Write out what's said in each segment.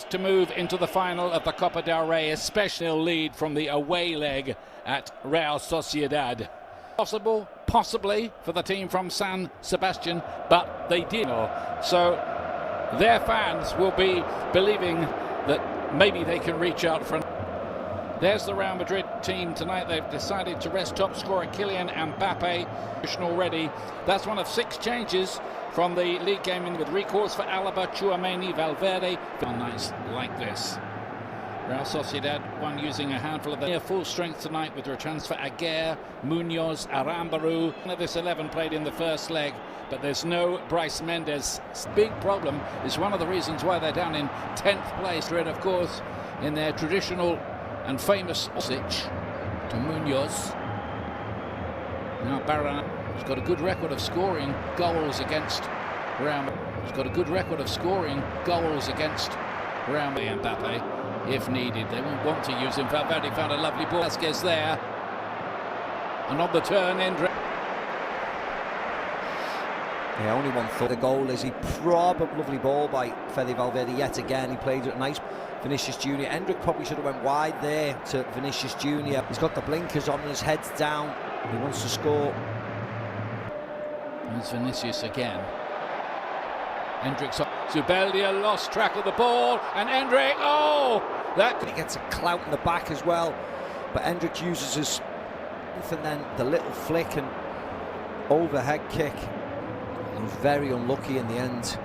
to move into the final of the Copa del Rey, a special lead from the away leg at Real Sociedad. Possible, possibly, for the team from San Sebastian, but they did. So their fans will be believing that maybe they can reach out for. There's the Real Madrid team tonight. They've decided to rest top scorer Kylian Mbappe already. That's one of 6 changes from the league game in with recalls for Alaba, Tchouaméni, Valverde. Nights like this. Real Sociedad one using a handful of their full strength tonight with returns for Aguirre, Munoz, Arambaru. None of this 11 played in the first leg, but there's no Bryce Mendes. Big problem is one of the reasons why they're down in 10th place. Of course, in their traditional and famous switch to Munoz. Now Barran has got a good record of scoring goals against Real. He's got a good record of scoring goals against Real Mbappe. If needed, they won't want to use him. Valverde found a lovely ball. Vasquez there, and on the turn, Endrick. Yeah, only one thought. The goal is lovely ball by Fede Valverde yet again. He played it nice. Vinicius Junior. Endrick probably should have went wide there to Vinicius Junior. He's got the blinkers on and his head's down. He wants to score. There's Vinicius again. Endrick's up. Zubeldia lost track of the ball, and Endrick, He gets a clout in the back as well, but Endrick uses his and then the little flick and overhead kick. He was very unlucky in the end.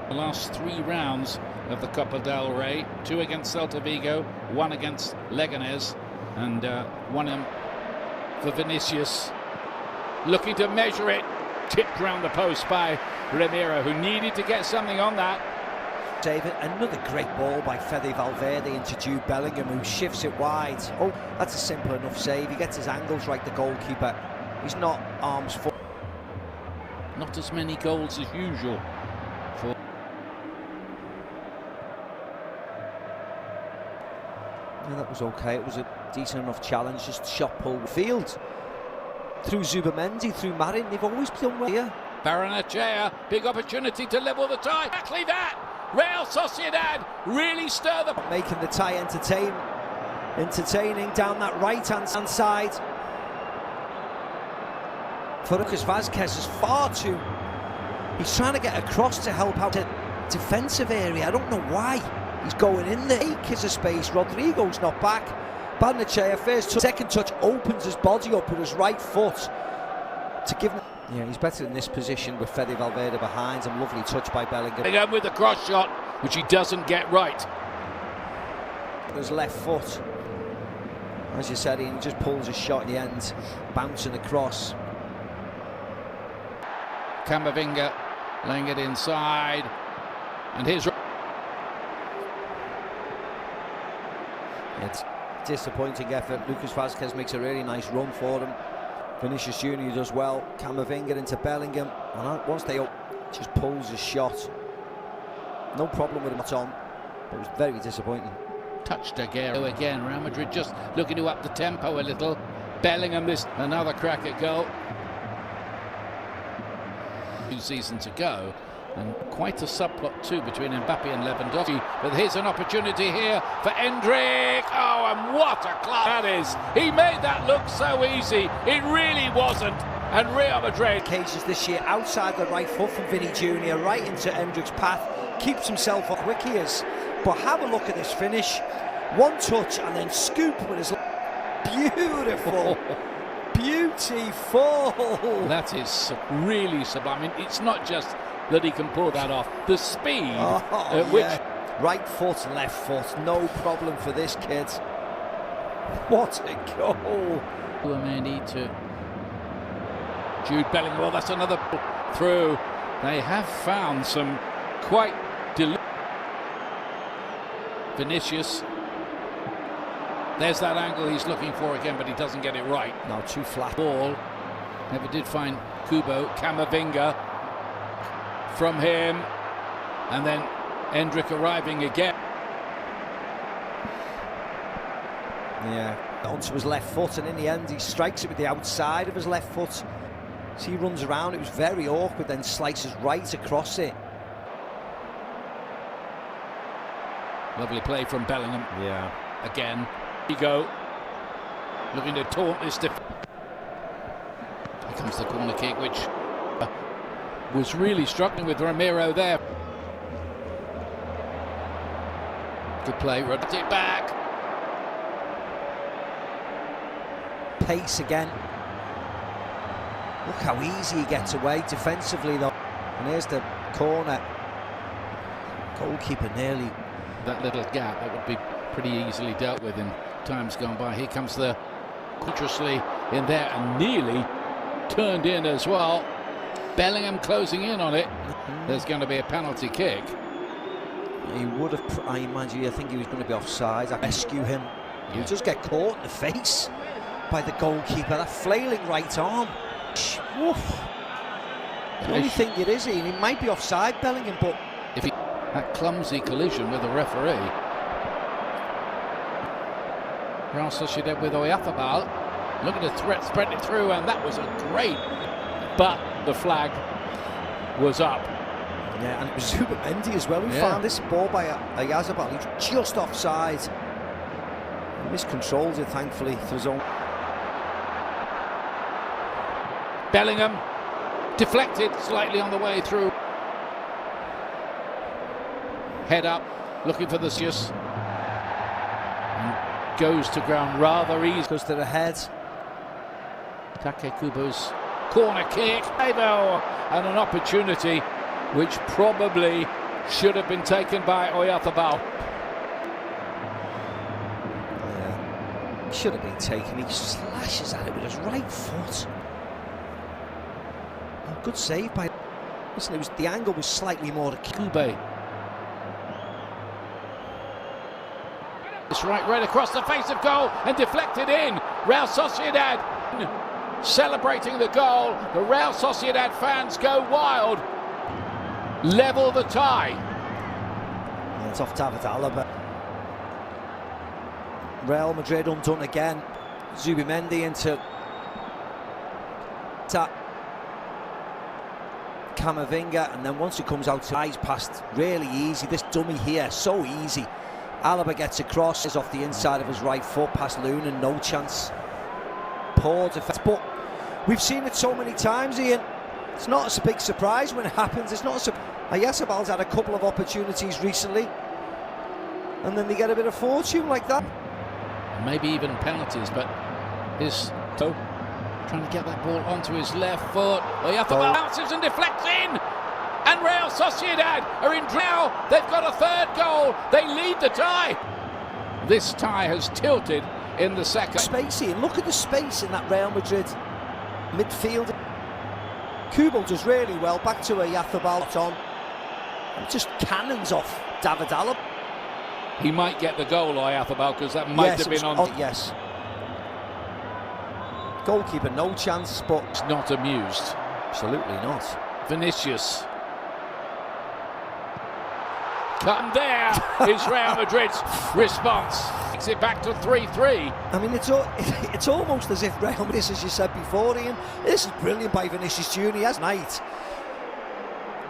The last 3 rounds of the Copa del Rey, 2 against Celta Vigo, 1 against Leganés, and 1 for Vinicius. Looking to measure it, tipped round the post by Ramiro, who needed to get something on that. David, another great ball by Fede Valverde into Jude Bellingham, who shifts it wide. Oh, that's a simple enough save. He gets his angles right, the goalkeeper. He's not arms full. Not as many goals as usual for. Yeah, that was okay. It was a decent enough challenge. Just shot pull the field. Through Zubamendi, through Marin, they've always done well here. Barrenechea, big opportunity to level the tie. Exactly that! Real Sociedad really stir the... Making the tie entertaining down that right-hand side. For Lucas Vasquez is far too... He's trying to get across to help out the defensive area. I don't know why he's going in there. 8 kids of space. Rodrigo's not back. Barrenechea, first touch, second touch, opens his body up with his right foot to give him. Yeah, he's better in this position with Fede Valverde behind him. Lovely touch by Bellingham. Again with the cross shot, which he doesn't get right. His left foot, as you said, he just pulls a shot in the end, bouncing across. Camavinga laying it inside, and here's. It's disappointing effort. Lucas Vasquez makes a really nice run for him. Vinicius Junior does well. Camavinga into Bellingham, and once they up, just pulls his shot. No problem with him at all, but it was very disappointing. Touched Aguirre again. Real Madrid just looking to up the tempo a little. Bellingham, this another crack at goal. 2 seasons ago, and quite a subplot too between Mbappe and Lewandowski. But here's an opportunity here for Endrick. Oh, and what a class that is! He made that look so easy. It really wasn't. And Real Madrid. Cases this year outside the right foot from Vinny Junior, right into Endrick's path. Keeps himself up quick he is. But have a look at this finish. One touch and then scoop with his. Beautiful. Beautiful. That is really sublime. I mean, it's not just that he can pull that off. The speed at which... Right foot, left foot, no problem for this kid. What a goal. Tchouaméni to Jude Bellingham. Well, that's another through. They have found some quite Vinicius. There's that angle he's looking for again, but he doesn't get it right. No, too flat. Ball. Never did find Kubo. Camavinga from him. And then Endrick arriving again. Yeah, onto his left foot, and in the end he strikes it with the outside of his left foot. So he runs around, it was very awkward, then slices right across it. Lovely play from Bellingham. Yeah. Again. Here you go. Looking to taunt this. Here comes the corner kick, which was really struggling with Romero there. Good play. Rubbed it back. Pace again. Look how easy he gets away defensively, though. And here's the corner. Goalkeeper nearly. That little gap that would be pretty easily dealt with in times gone by. Here comes the cautiously in there and nearly turned in as well. Bellingham closing in on it. There's going to be a penalty kick. He would have, I imagine, I think he was going to be offside. I rescue him. He'll just get caught in the face by the goalkeeper. That flailing right arm. Woof. The only thing it is, he might be offside, Bellingham, but if he that clumsy collision with the referee. Real Sociedad with Oyarzabal looking to spread it through, and that was a great, but the flag was up. Yeah, and it was Zubimendi as well who found this ball by Oyarzabal. He was just offside. He miscontrolled it, thankfully, for his own. Bellingham deflected slightly on the way through. Head up, looking for the Sociedad. And goes to ground rather easy. Goes to the head. Takekubo's corner kick. And an opportunity which probably should have been taken by Oyarzabal. Yeah, should have been taken. He slashes at it with his right foot. Oh, good save by. Listen, it was the angle was slightly more to Kube. It's right across the face of goal and deflected in. Real Sociedad celebrating the goal. The Real Sociedad fans go wild. Level the tie. And it's off David Alaba. Real Madrid undone again. Zubimendi into Camavinga, and then once it comes out, eyes past really easy. This dummy here, so easy. Alaba gets across, is off the inside of his right foot past Luna, no chance. Poor defense, but we've seen it so many times, Ian. It's not a big surprise when it happens. It's not a surprise. Oyarzabal's had a couple of opportunities recently, and then they get a bit of fortune like that. Maybe even penalties, but his toe trying to get that ball onto his left foot. Oyarzabal bounces and deflects in, and Real Sociedad are in now. They've got a third goal. They lead the tie. This tie has tilted in the second. Spacey, and look at the space in that Real Madrid midfield. Kubo does really well. Back to Oyarzabal on. Just cannons off David Alaba. He might get the goal, Oyarzabal, because that might have been on. Oh, yes. Goalkeeper, no chance, but not amused. Absolutely not. Vinicius. Cut, and there is Real Madrid's response. Takes it back to 3-3. I mean, it's almost as if Real Madrid, as you said before, Ian, this is brilliant by Vinicius Junior. That's night.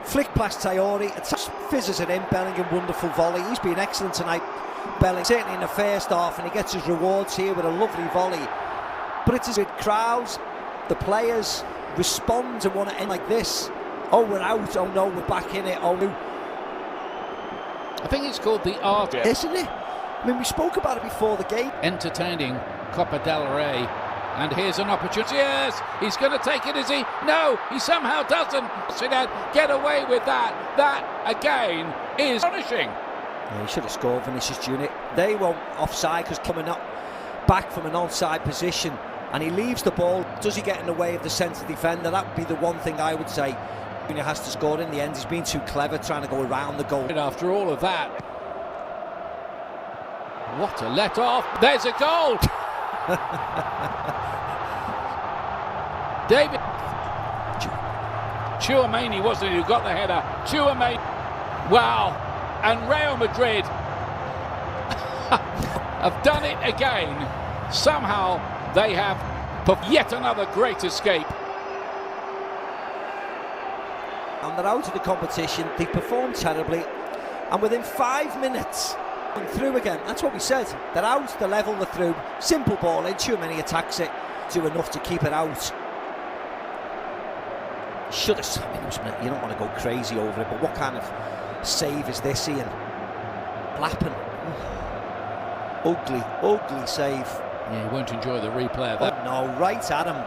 Flick past Traoré, fizzes it in. Bellingham, wonderful volley. He's been excellent tonight. Bellingham, certainly in the first half, and he gets his rewards here with a lovely volley. But it's as with crowds, the players respond to want to end like this. Oh, we're out. Oh no, we're back in it. Oh no. I think it's called the art, isn't it? I mean, we spoke about it before the game. Entertaining Copa del Rey. And here's an opportunity. Yes, he's going to take it, is he? No, he somehow doesn't. Sociedad get away with that. That, again, is astonishing. Yeah, he should have scored, Vinicius Junior. They won't offside because coming up back from an onside position, and he leaves the ball. Does he get in the way of the centre defender? That would be the one thing I would say. Junior has to score in the end. He's been too clever trying to go around the goal. After all of that, what a let off. There's a goal. David Chouameni, wasn't it, who got the header? Chouameni. Wow. And Real Madrid have done it again. Somehow they have yet another great escape. And they're out of the competition. They performed terribly, and within 5 minutes Through again, that's what we said. They're out, they're level, they're through. Simple ball in, Tchouaméni attacks it, do enough to keep it out. Should have, I mean, you don't want to go crazy over it, but what kind of save is this, Ian? Blappen. Ugly, ugly save. Yeah, you won't enjoy the replay of that. Oh, no, right at him.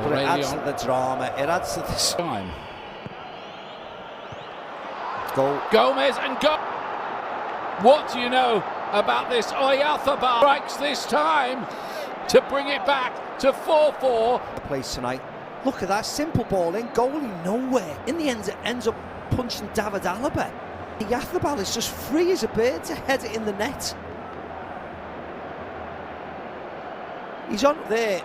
But it adds to the drama, it adds to this time. Goal. Gomez and go. What do you know about this? Oyarzabal strikes this time to bring it back to 4-4. Place tonight. Look at that simple ball in, goalie nowhere. In the end, it ends up punching David Alaba. Oyarzabal is just free as a bird to head it in the net. He's on there.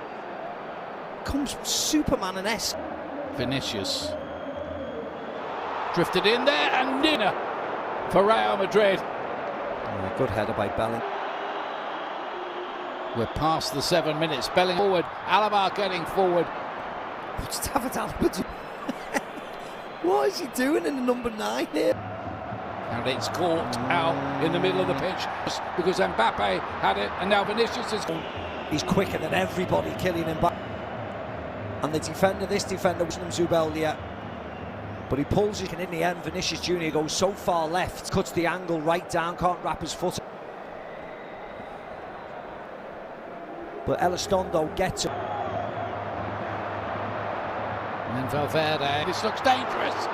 Comes Superman-esque. Vinicius drifted in there and dinner for Real Madrid. Good header by Belling. We're past the 7 minutes. Belling forward. Alaba getting forward. What's David Alaba doing? What is he doing in the number 9 here? And it's caught out in the middle of the pitch because Mbappe had it, and now Vinicius is. He's quicker than everybody, Kylian Mbappe. And the defender, this defender, was Zubeldia. But he pulls it, and in the end, Vinicius Jr. goes so far left, cuts the angle right down, can't wrap his foot. But Elizondo gets it. And then Valverde, this looks dangerous.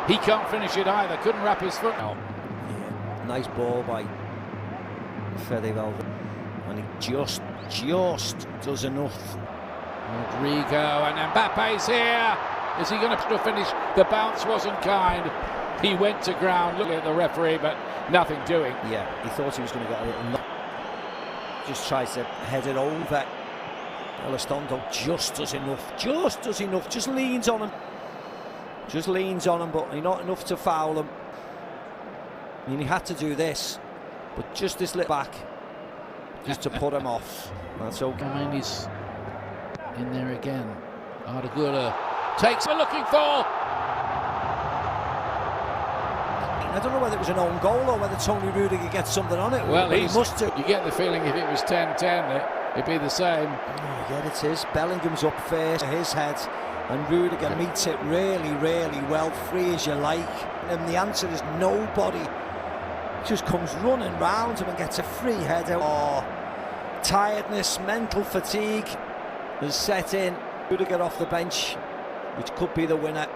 He can't finish it either, couldn't wrap his foot. Oh. Yeah, nice ball by Fede Valverde. And he just does enough. Rodrigo and Mbappe's here. Is he going to finish? The bounce wasn't kind. He went to ground, looking at the referee, but nothing doing. Yeah, he thought he was going to get a little knock. Just tries to head it over. Elizondo just does enough, just leans on him. But not enough to foul him. I mean, he had to do this, but just this little back, just to put him off. That's okay. He's in there again. Arda takes we're looking for. I don't know whether it was an own goal or whether Tony Rudiger gets something on it. Well, he must do. You get the feeling if it was 10-10, it'd be the same. Oh, yeah, it is. Bellingham's up first, his head, and Rudiger meets it really well, free as you like. And the answer is nobody. Just comes running round him and gets a free header. Oh, tiredness, mental fatigue has set in. Rudiger off the bench, which could be the winner.